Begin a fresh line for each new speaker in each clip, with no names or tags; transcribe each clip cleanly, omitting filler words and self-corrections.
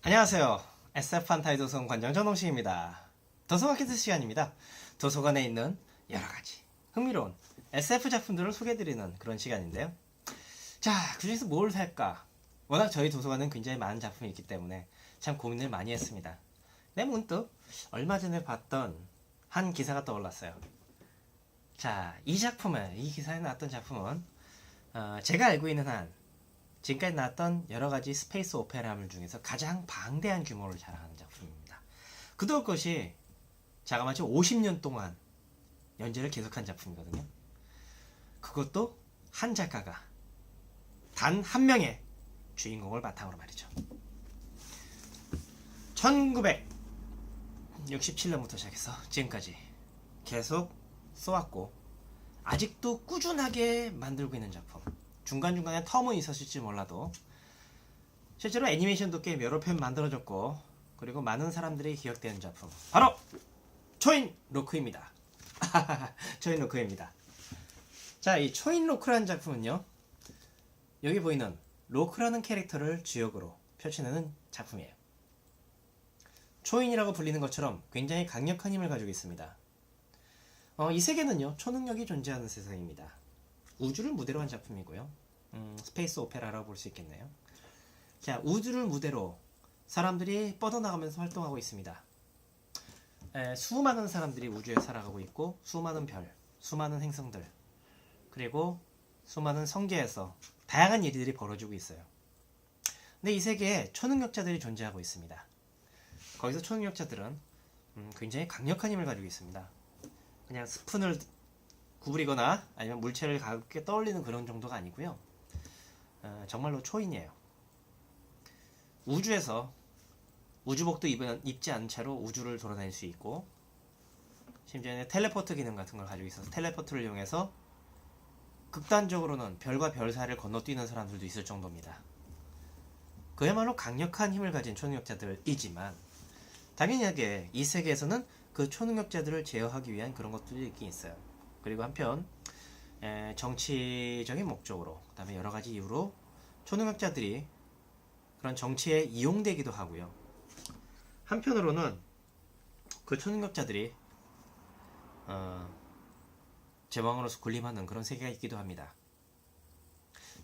안녕하세요. SF 판타지 도서관 관장 전홍식입니다. 도서관 퀴즈 시간입니다. 도서관에 있는 여러가지 흥미로운 SF 작품들을 소개해드리는 그런 시간인데요. 자, 그중에서 뭘 살까? 워낙 저희 도서관은 굉장히 많은 작품이 있기 때문에 참 고민을 많이 했습니다. 내 문득 얼마 전에 봤던 한 기사가 떠올랐어요. 자, 이 기사에 나왔던 작품은 제가 알고 있는 한 지금까지 나왔던 여러가지 스페이스 오페라물 중에서 가장 방대한 규모를 자랑하는 작품입니다. 그도 그것이 자그마치 50년 동안 연재를 계속한 작품이거든요. 그것도 한 작가가 단 한 명의 주인공을 바탕으로 말이죠. 1967년부터 시작해서 지금까지 계속 써왔고 아직도 꾸준하게 만들고 있는 작품. 중간중간에 텀은 있었을지 몰라도 실제로 애니메이션도 꽤 여러 편 만들어졌고 그리고 많은 사람들이 기억되는 작품 바로 초인 로크입니다. 초인 로크입니다. 자, 이 초인 로크라는 작품은요, 여기 보이는 로크라는 캐릭터를 주역으로 펼쳐내는 작품이에요. 초인이라고 불리는 것처럼 굉장히 강력한 힘을 가지고 있습니다. 이 세계는요, 초능력이 존재하는 세상입니다. 우주를 무대로 한 작품이고요. 스페이스 오페라라고 볼 수 있겠네요. 자, 우주를 무대로 사람들이 뻗어나가면서 활동하고 있습니다. 수많은 사람들이 우주에 살아가고 있고 수많은 별, 수많은 행성들, 그리고 수많은 성계에서 다양한 일들이 벌어지고 있어요. 근데 이 세계에 초능력자들이 존재하고 있습니다. 거기서 초능력자들은 굉장히 강력한 힘을 가지고 있습니다. 그냥 스푼을 구부리거나 아니면 물체를 가볍게 떠올리는 그런 정도가 아니고요. 정말로 초인이에요. 우주에서 우주복도 입지 않은 채로 우주를 돌아다닐 수 있고, 심지어는 텔레포트 기능 같은 걸 가지고 있어서 텔레포트를 이용해서 극단적으로는 별과 별 사이를 건너뛰는 사람들도 있을 정도입니다. 그야말로 강력한 힘을 가진 초능력자들이지만 당연하게 이 세계에서는 그 초능력자들을 제어하기 위한 그런 것들이 있긴 있어요. 그리고 한편 정치적인 목적으로, 그 다음에 여러가지 이유로 초능력자들이 그런 정치에 이용되기도 하고요. 한편으로는 그 초능력자들이 제왕으로서 군림하는 그런 세계가 있기도 합니다.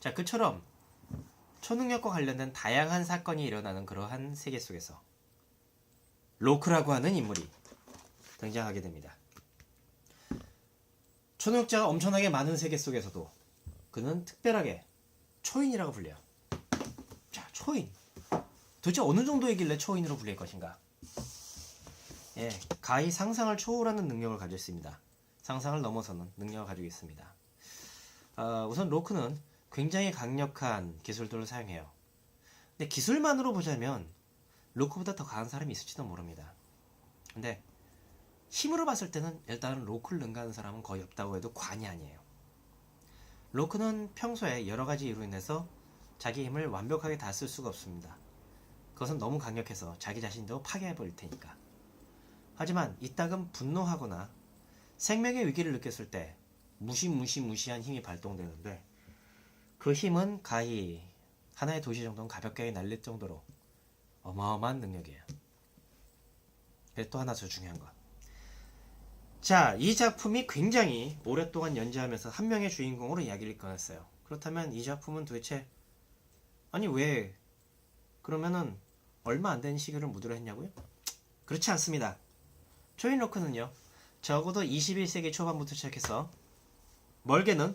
자, 그처럼 초능력과 관련된 다양한 사건이 일어나는 그러한 세계 속에서 로크라고 하는 인물이 등장하게 됩니다. 초능력자가 엄청나게 많은 세계 속에서도 그는 특별하게 초인이라고 불려요. 자, 초인. 도대체 어느 정도이길래 초인으로 불릴 것인가? 가히 상상을 초월하는 능력을 가지고 있습니다. 상상을 넘어서는 능력을 가지고 있습니다. 우선 로크는 굉장히 강력한 기술들을 사용해요. 근데 기술만으로 보자면 로크보다 더 강한 사람이 있을지도 모릅니다. 근데 힘으로 봤을 때는 일단은 로크를 능가하는 사람은 거의 없다고 해도 과언이 아니에요. 로크는 평소에 여러가지 이유로 인해서 자기 힘을 완벽하게 다 쓸 수가 없습니다. 그것은 너무 강력해서 자기 자신도 파괴해버릴 테니까. 하지만 이따금 분노하거나 생명의 위기를 느꼈을 때 무시무시한 힘이 발동되는데, 그 힘은 가히 하나의 도시 정도는 가볍게 날릴 정도로 어마어마한 능력이에요. 그리고 또 하나 더 중요한 것. 자, 이 작품이 굉장히 오랫동안 연재하면서 한 명의 주인공으로 이야기를 꺼냈어요. 그렇다면 이 작품은 도대체 왜 그러면은 얼마 안 되는 시기를 무드로 했냐고요? 그렇지 않습니다. 초인 로크는요, 적어도 21세기 초반부터 시작해서 멀게는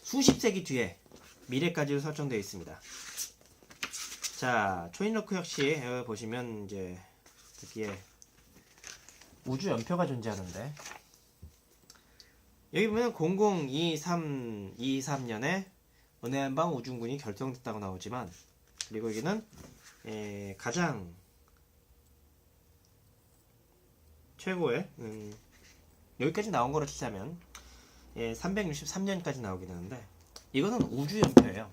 수십 세기 뒤에 미래까지로 설정되어 있습니다. 자, 초인 로크 역시 보시면 이제 여기에 우주 연표가 존재하는데, 여기 보면 0023년에 은혜 한방 우주군이 결정됐다고 나오지만, 그리고 여기는 가장 최고의 여기까지 나온 거로 치자면 363년까지 나오긴 하는데, 이거는 우주 연표예요.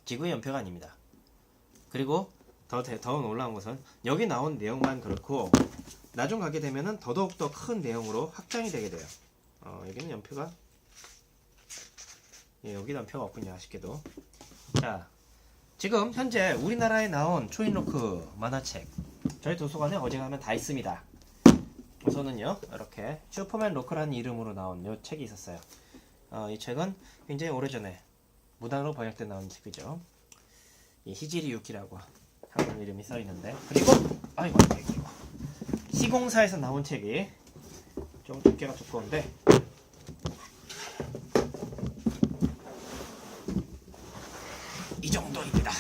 지구의 연표가 아닙니다. 그리고 더 놀라운 것은 여기 나온 내용만 그렇고 나중 가게 되면은 더더욱 더 큰 내용으로 확장이 되게 돼요. 여기는 연표가 여기 연표가 없군요, 아쉽게도. 자, 지금 현재 우리나라에 나온 초인로크 만화책 저희 도서관에 어제 가면 다 있습니다. 우선은요 이렇게 슈퍼맨 로크라는 이름으로 나온 이 책이 있었어요. 이 책은 굉장히 오래전에 무단으로 번역돼 나온 책이죠. 이 히지리 유키라고 한국 이름이 써있는데, 그리고 아이고 시공사에서 나온 책이 좀 두께가 두꺼운데 이 정도입니다.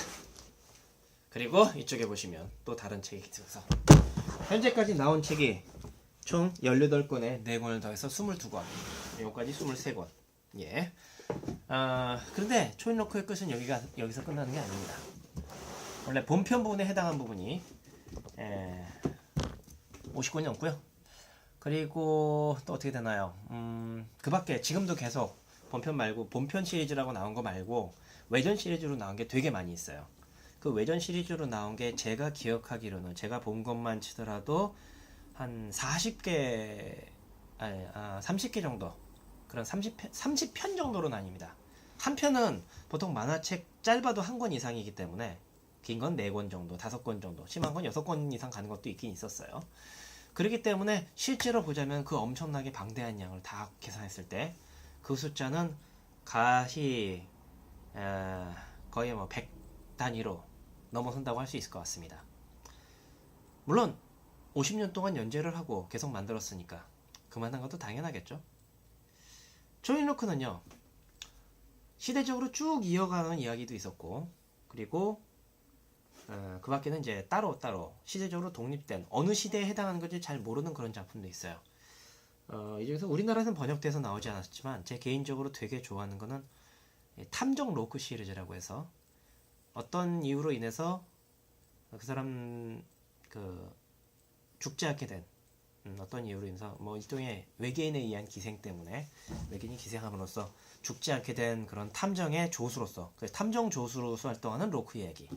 그리고 이쪽에 보시면 또 다른 책이 있어서 현재까지 나온 책이 총 18권에 4권을 더해서 22권, 여기까지 23권. 예. 그런데 초인로크의 끝은 여기서 끝나는 게 아닙니다. 원래 본편 부분에 해당한 부분이 50권이 넘고요. 그리고 또 어떻게 되나요? 그 밖에 지금도 계속 본편 말고 본편 시리즈라고 나온 거 말고 외전 시리즈로 나온 게 되게 많이 있어요. 그 외전 시리즈로 나온 게 제가 기억하기로는, 제가 본 것만 치더라도 한 40개, 30개 정도, 그런 30편 정도로 나뉩니다. 한 편은 보통 만화책 짧아도 한 권 이상이기 때문에 긴 건 4권 정도, 5권 정도, 심한 건 6권 이상 가는 것도 있긴 있었어요. 그렇기 때문에 실제로 보자면 그 엄청나게 방대한 양을 다 계산했을 때 그 숫자는 거의 뭐 100 단위로 넘어선다고 할 수 있을 것 같습니다. 물론 50년 동안 연재를 하고 계속 만들었으니까 그만한 것도 당연하겠죠. 초인로크는요 시대적으로 쭉 이어가는 이야기도 있었고, 그리고 그 밖에는 이제 따로 시대적으로 독립된 어느 시대에 해당하는 건지 잘 모르는 그런 작품도 있어요. 이 중에서 우리나라에서는 번역돼서 나오지 않았지만 제 개인적으로 되게 좋아하는 거는 탐정 로크 시리즈라고 해서 어떤 이유로 인해서 그 사람 죽지 않게 된 어떤 이유로 인해서 뭐 일종의 외계인에 의한 기생 때문에 외계인이 기생함으로써 죽지 않게 된 그런 탐정의 조수로서, 탐정 조수로서 활동하는 로크 이야기.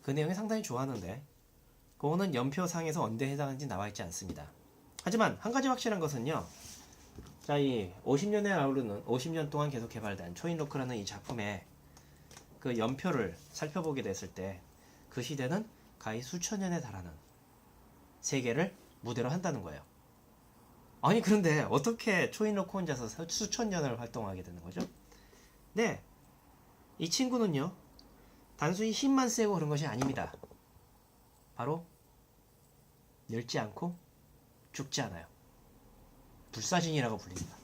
그 내용이 상당히 좋아하는데 그거는 연표상에서 언제 해당하는지 나와 있지 않습니다. 하지만 한 가지 확실한 것은요, 자, 이 50년에 아우르는 50년 동안 계속 개발된 초인로크라는 이 작품의 그 연표를 살펴보게 됐을 때 그 시대는 가히 수천 년에 달하는 세계를 무대로 한다는 거예요. 아니 그런데 어떻게 초인로크 혼자서 수천 년을 활동하게 되는 거죠? 네, 이 친구는요 단순히 힘만 세고 그런 것이 아닙니다. 바로 늙지 않고 죽지 않아요. 불사신이라고 불립니다.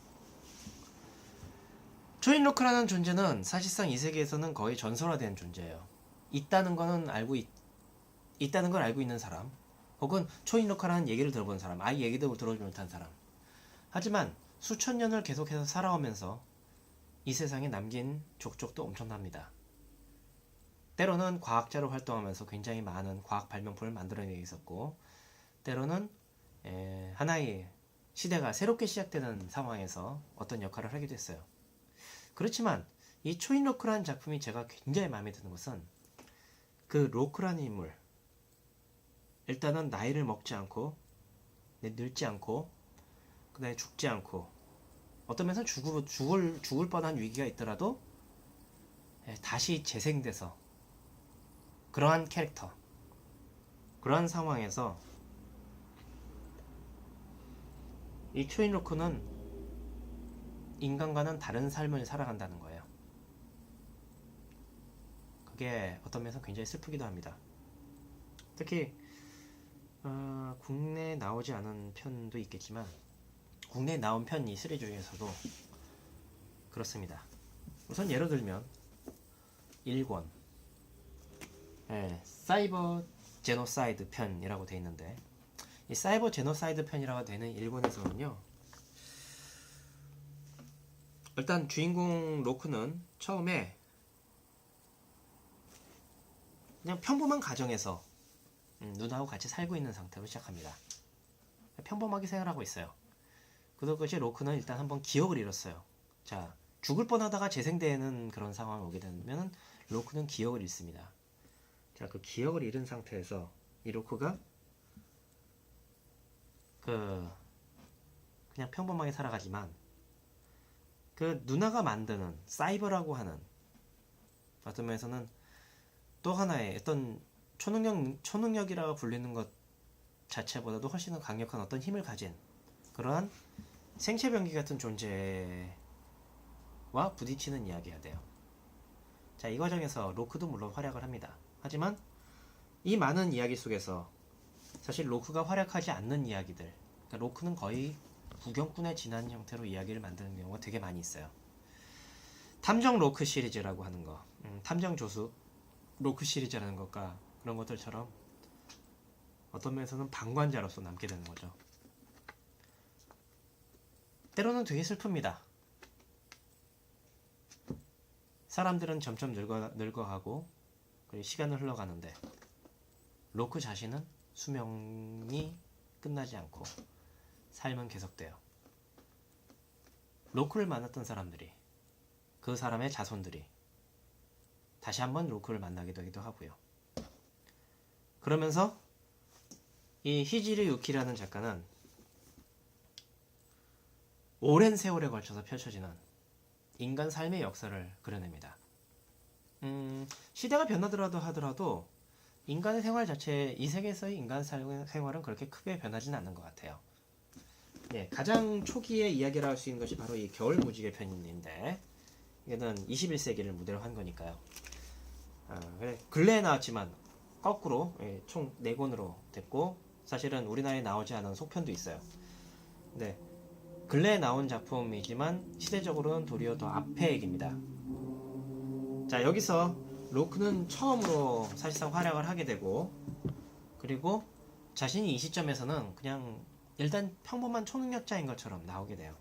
초인로크라는 존재는 사실상 이 세계에서는 거의 전설화된 존재예요. 있다는 걸 알고 있는 사람, 혹은 초인로크라는 얘기를 들어본 사람, 아예 얘기도 들어보지 못한 사람. 하지만 수천 년을 계속해서 살아오면서 이 세상에 남긴 족적도 엄청납니다. 때로는 과학자로 활동하면서 굉장히 많은 과학 발명품을 만들어내고 있었고, 때로는 하나의 시대가 새롭게 시작되는 상황에서 어떤 역할을 하기도 했어요. 그렇지만 이 초인로크라는 작품이 제가 굉장히 마음에 드는 것은 그 로크라는 인물, 일단은 나이를 먹지 않고 늙지 않고 그 다음에 죽지 않고, 어떤 면에서 죽을 뻔한 위기가 있더라도 다시 재생돼서 그러한 캐릭터, 그러한 상황에서 이 초인로크는 인간과는 다른 삶을 살아간다는 거예요. 그게 어떤 면에서 굉장히 슬프기도 합니다. 특히 국내에 나오지 않은 편도 있겠지만 국내에 나온 편 이 시리즈 중에서도 그렇습니다. 우선 예를 들면 1권 사이버 제노사이드 편이라고 되어 있는데, 이 사이버 제노사이드 편이라고 되는 1권에서는요 일단 주인공 로크는 처음에 그냥 평범한 가정에서 누나하고 같이 살고 있는 상태로 시작합니다. 평범하게 생활하고 있어요. 그것이 로크는 일단 한번 기억을 잃었어요. 자, 죽을 뻔하다가 재생되는 그런 상황이 오게 되면 로크는 기억을 잃습니다. 자, 그 기억을 잃은 상태에서 이 로크가 그냥 평범하게 살아가지만 그 누나가 만드는 사이버라고 하는, 어떤 면에서는 또 하나의 어떤 초능력이라고 불리는 것 자체보다도 훨씬 더 강력한 어떤 힘을 가진 그러한 생체병기 같은 존재와 부딪히는 이야기가 돼요. 자, 이 과정에서 로크도 물론 활약을 합니다. 하지만 이 많은 이야기 속에서 사실 로크가 활약하지 않는 이야기들, 그러니까 로크는 거의 구경꾼에 지난 형태로 이야기를 만드는 경우가 되게 많이 있어요. 탐정 로크 시리즈라고 하는 거, 탐정 조수 로크 시리즈라는 것과 그런 것들처럼 어떤 면에서는 방관자로서 남게 되는 거죠. 때로는 되게 슬픕니다. 사람들은 점점 늙어가고 그리고 시간은 흘러가는데 로크 자신은 수명이 끝나지 않고 삶은 계속돼요. 로크를 만났던 사람들이, 그 사람의 자손들이 다시 한번 로크를 만나게 되기도 하고요. 그러면서 이 히지리 유키라는 작가는 오랜 세월에 걸쳐서 펼쳐지는 인간 삶의 역사를 그려냅니다. 시대가 변하더라도 하더라도 인간의 생활 자체, 이 세계에서의 인간 생활은 그렇게 크게 변하지는 않는 것 같아요. 네, 가장 초기의 이야기를 할 수 있는 것이 바로 이 겨울 무지개 편인데, 이거는 21세기를 무대로 한 거니까요. 근래에 나왔지만 거꾸로 총 4권으로 됐고, 사실은 우리나라에 나오지 않은 속편도 있어요. 네, 근래에 나온 작품이지만 시대적으로는 도리어 더 앞의 얘기입니다. 자, 여기서 로크는 처음으로 사실상 활약을 하게 되고, 그리고 자신이 이 시점에서는 그냥 일단 평범한 초능력자인 것처럼 나오게 돼요.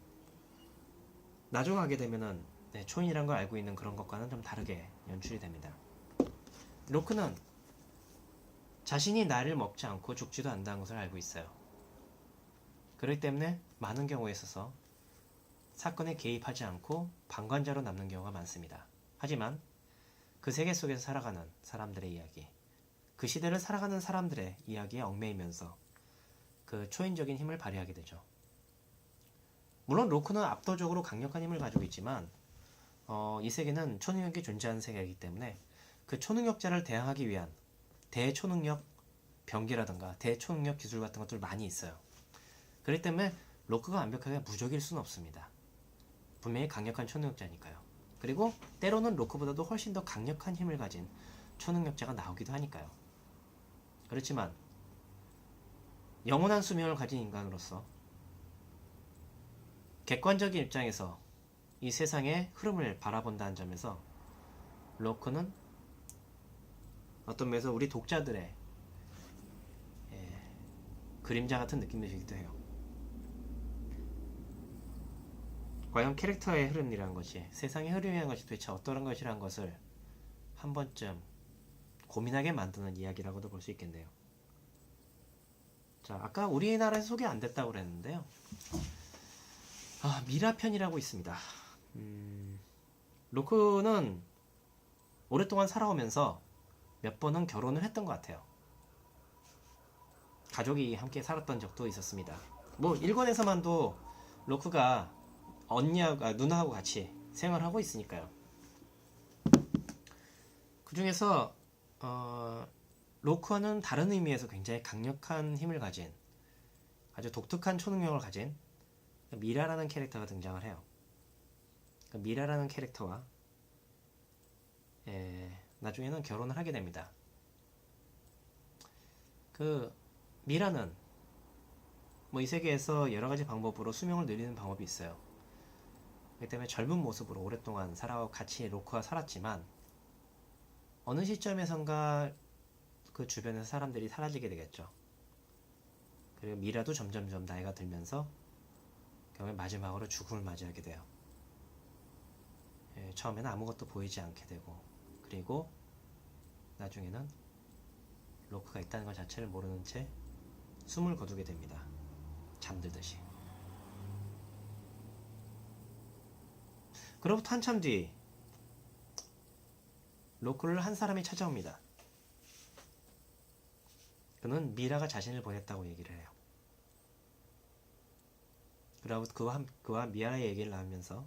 나중 하게 되면은 초인이란 걸 알고 있는 그런 것과는 좀 다르게 연출이 됩니다. 로크는 자신이 나이를 먹지 않고 죽지도 않는다는 것을 알고 있어요. 그렇기 때문에 많은 경우에 있어서 사건에 개입하지 않고 방관자로 남는 경우가 많습니다. 하지만 그 세계 속에서 살아가는 사람들의 이야기, 그 시대를 살아가는 사람들의 이야기에 얽매이면서 그 초인적인 힘을 발휘하게 되죠. 물론 로크는 압도적으로 강력한 힘을 가지고 있지만 이 세계는 초능력이 존재하는 세계이기 때문에 그 초능력자를 대항하기 위한 대초능력 병기라든가 대초능력 기술 같은 것들 많이 있어요. 그렇기 때문에 로크가 완벽하게 무적일 수는 없습니다. 분명히 강력한 초능력자니까요. 그리고 때로는 로크보다도 훨씬 더 강력한 힘을 가진 초능력자가 나오기도 하니까요. 그렇지만 영원한 수명을 가진 인간으로서 객관적인 입장에서 이 세상의 흐름을 바라본다는 점에서 로크는 어떤 면에서 우리 독자들의 그림자 같은 느낌이 들기도 해요. 과연 캐릭터의 흐름이라는 것이, 세상의 흐름이라는 것이 도대체 어떠한 것이라는 것을 한 번쯤 고민하게 만드는 이야기라고도 볼 수 있겠네요. 자, 아까 우리나라에서 소개 안 됐다고 그랬는데요. 미라편이라고 있습니다. 로크는 오랫동안 살아오면서 몇 번은 결혼을 했던 것 같아요. 가족이 함께 살았던 적도 있었습니다. 뭐 1권에서만도 로크가 누나하고 같이 생활하고 있으니까요. 그 중에서 로크와는 다른 의미에서 굉장히 강력한 힘을 가진 아주 독특한 초능력을 가진 미라라는 캐릭터가 등장을 해요. 미라라는 캐릭터와 나중에는 결혼을 하게 됩니다. 그 미라는 뭐 이 세계에서 여러 가지 방법으로 수명을 늘리는 방법이 있어요. 그렇기 때문에 젊은 모습으로 오랫동안 살아가고 같이 로크와 살았지만 어느 시점에선가 그 주변에서 사람들이 사라지게 되겠죠. 그리고 미라도 점점점 나이가 들면서 결국에 마지막으로 죽음을 맞이하게 돼요. 처음에는 아무것도 보이지 않게 되고, 그리고 나중에는 로크가 있다는 것 자체를 모르는 채 숨을 거두게 됩니다. 잠들듯이. 그로부터 한참 뒤 로크를 한 사람이 찾아옵니다. 그는 미라가 자신을 보냈다고 얘기를 해요. 그리고 그와 미라의 얘기를 나누면서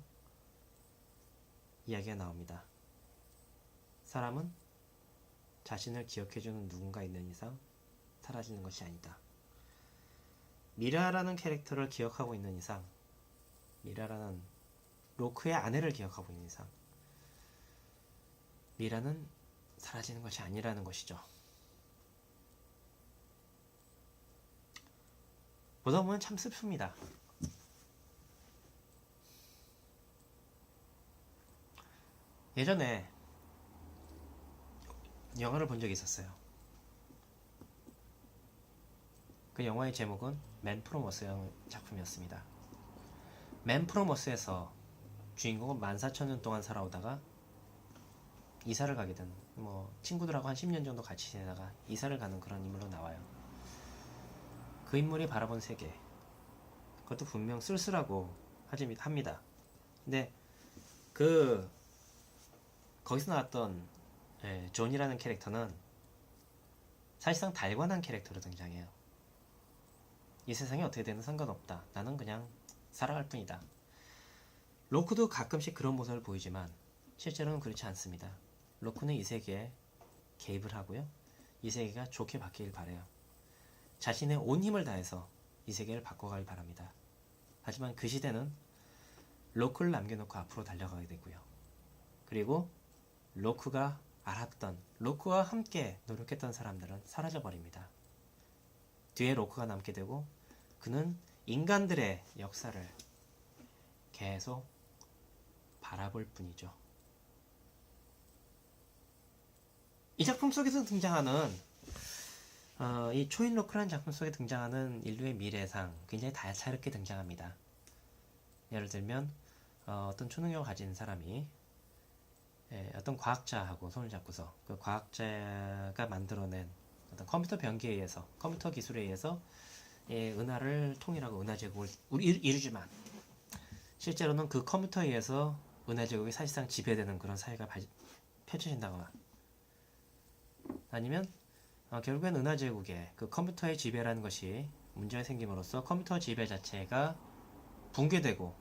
이야기가 나옵니다. 사람은 자신을 기억해주는 누군가 있는 이상 사라지는 것이 아니다. 미라라는 캐릭터를 기억하고 있는 이상, 미라라는 로크의 아내를 기억하고 있는 이상, 미라는 사라지는 것이 아니라는 것이죠. 보다 보면 참 슬픕니다. 예전에 영화를 본 적이 있었어요. 그 영화의 제목은 맨 프로머스라는 작품이었습니다. 맨 프로머스에서 주인공은 14,000년 동안 살아오다가 이사를 가게 된, 친구들하고 한 10년 정도 같이 지내다가 이사를 가는 그런 인물로 나와요. 그 인물이 바라본 세계, 그것도 분명 쓸쓸하고 합니다. 근데 거기서 나왔던 존이라는 캐릭터는 사실상 달관한 캐릭터로 등장해요. 이 세상이 어떻게 되든 상관없다. 나는 그냥 살아갈 뿐이다. 로크도 가끔씩 그런 모습을 보이지만 실제로는 그렇지 않습니다. 로크는 이 세계에 개입을 하고요. 이 세계가 좋게 바뀌길 바라요. 자신의 온 힘을 다해서 이 세계를 바꿔가길 바랍니다. 하지만 그 시대는 로크를 남겨놓고 앞으로 달려가게 되고요. 그리고 로크가 알았던, 로크와 함께 노력했던 사람들은 사라져버립니다. 뒤에 로크가 남게 되고 그는 인간들의 역사를 계속 바라볼 뿐이죠. 이 작품 속에서 등장하는 이 초인 로크라는 작품 속에 등장하는 인류의 미래상 굉장히 다채롭게 등장합니다. 예를 들면 어떤 초능력을 가진 사람이 어떤 과학자하고 손을 잡고서 그 과학자가 만들어낸 어떤 컴퓨터 변기에 의해서, 컴퓨터 기술에 의해서 은하를 통일하고 은하 제국을 이루지만 실제로는 그 컴퓨터에 의해서 은하 제국이 사실상 지배되는 그런 사회가 펼쳐진다거나, 아니면 결국엔 은하 제국의 그 컴퓨터의 지배라는 것이 문제가 생김으로써 컴퓨터 지배 자체가 붕괴되고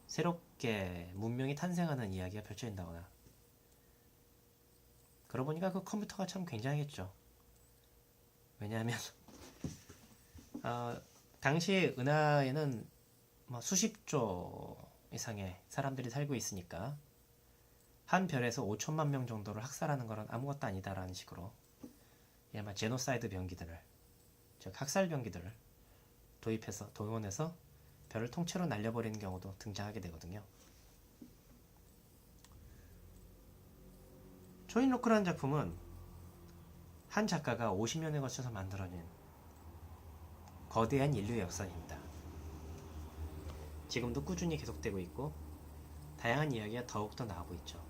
새롭게 문명이 탄생하는 이야기가 펼쳐진다거나. 그러고 보니까 그 컴퓨터가 참 굉장했죠. 왜냐하면 당시 은하에는 수십조 이상의 사람들이 살고 있으니까 한 별에서 5천만 명 정도를 학살하는 것은 아무것도 아니다라는 식으로 아마 제노사이드 병기들을, 즉 학살 병기들을 동원해서 별을 통째로 날려버리는 경우도 등장하게 되거든요. 초인 로크라는 작품은 한 작가가 50년에 걸쳐서 만들어낸 거대한 인류의 역사입니다. 지금도 꾸준히 계속되고 있고 다양한 이야기가 더욱더 나오고 있죠.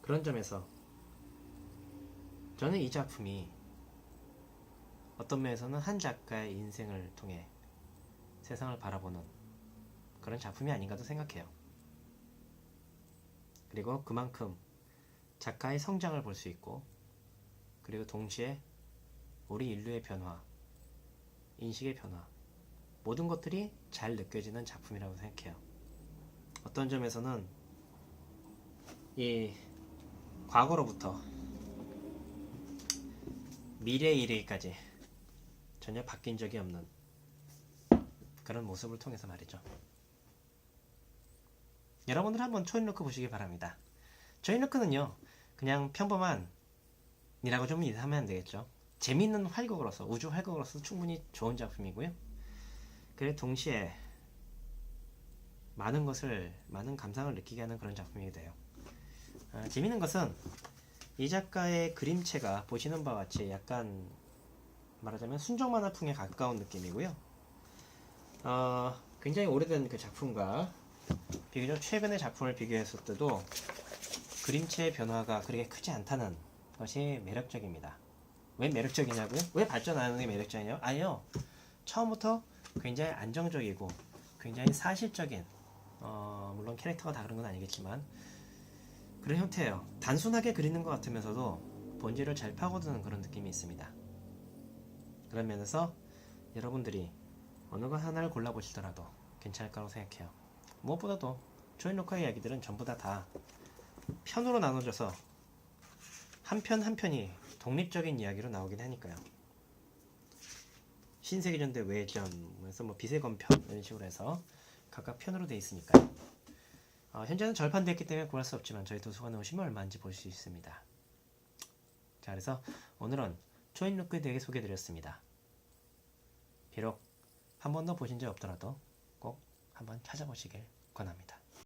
그런 점에서 저는 이 작품이 어떤 면에서는 한 작가의 인생을 통해 세상을 바라보는 그런 작품이 아닌가도 생각해요. 그리고 그만큼 작가의 성장을 볼 수 있고, 그리고 동시에 우리 인류의 변화, 인식의 변화, 모든 것들이 잘 느껴지는 작품이라고 생각해요. 어떤 점에서는 이 과거로부터 미래에 이르기까지 전혀 바뀐 적이 없는 그런 모습을 통해서 말이죠. 여러분들 한번 초인로크 보시기 바랍니다. 초인로크는요, 그냥 평범한 이라고 좀 이해하면 안 되겠죠. 재미있는 활극으로서, 우주 활극으로서 충분히 좋은 작품이고요. 그리고 동시에 많은 감상을 느끼게 하는 그런 작품이 돼요. 재미있는 것은 이 작가의 그림체가 보시는 바와 같이 약간 말하자면 순정 만화풍에 가까운 느낌이고요. 굉장히 오래된 그 작품과 비교적 최근의 작품을 비교했을 때도 그림체의 변화가 그렇게 크지 않다는 것이 매력적입니다. 왜 매력적이냐고요? 왜 발전하는 게 매력적이냐고요? 아니요. 처음부터 굉장히 안정적이고 굉장히 사실적인, 물론 캐릭터가 다 그런 건 아니겠지만 그런 형태예요. 단순하게 그리는 것 같으면서도 본질을 잘 파고드는 그런 느낌이 있습니다. 그런 면에서 여러분들이 어느 것 하나를 골라보시더라도 괜찮을 거라고 생각해요. 무엇보다도 초인 로크의 이야기들은 전부 다 편으로 나눠져서 한 편 한 편이 독립적인 이야기로 나오긴 하니까요. 신세계전대 외전, 그래서 뭐 비세건편 이런 식으로 해서 각각 편으로 되어 있으니까요. 현재는 절판됐기 때문에 구할 수 없지만 저희 도서관에 오시면 얼마인지 볼 수 있습니다. 자, 그래서 오늘은 초인 로크에 대해 소개해드렸습니다. 비록 한 번도 보신 적 없더라도 꼭 한번 찾아보시길 권합니다.